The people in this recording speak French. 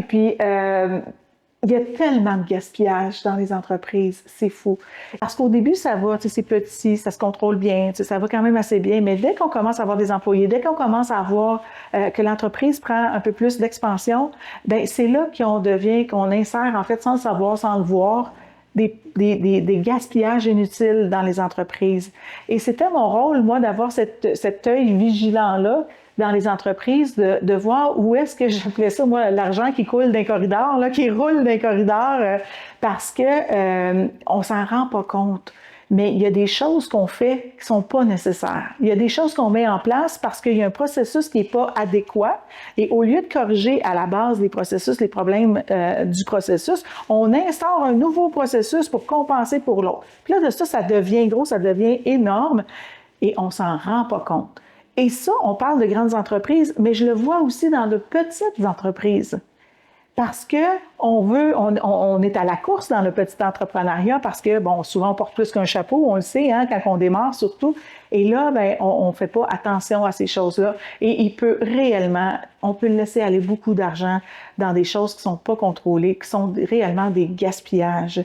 puis il y a tellement de gaspillage dans les entreprises, c'est fou. Parce qu'au début, ça va, c'est petit, ça se contrôle bien, ça va quand même assez bien, mais dès qu'on commence à avoir des employés, dès qu'on commence à voir que l'entreprise prend un peu plus d'expansion, ben c'est là qu'on insère, en fait, sans le savoir, sans le voir, des gaspillages inutiles dans les entreprises. Et c'était mon rôle, moi, d'avoir cet œil vigilant-là dans les entreprises, de voir où est-ce que j'appelais ça, moi, l'argent qui coule d'un corridor, là, qui roule d'un corridor, parce que on s'en rend pas compte. Mais il y a des choses qu'on fait qui sont pas nécessaires. Il y a des choses qu'on met en place parce qu'il y a un processus qui est pas adéquat. Et au lieu de corriger à la base les processus, les problèmes du processus, on instaure un nouveau processus pour compenser pour l'autre. Puis là, de ça, ça devient gros, ça devient énorme et on s'en rend pas compte. Et ça, on parle de grandes entreprises, mais je le vois aussi dans de petites entreprises. Parce que on est à la course dans le petit entrepreneuriat parce que, bon, souvent on porte plus qu'un chapeau, on le sait, hein, quand on démarre surtout. Et là, ben, on fait pas attention à ces choses-là. Et on peut laisser aller beaucoup d'argent dans des choses qui sont pas contrôlées, qui sont réellement des gaspillages.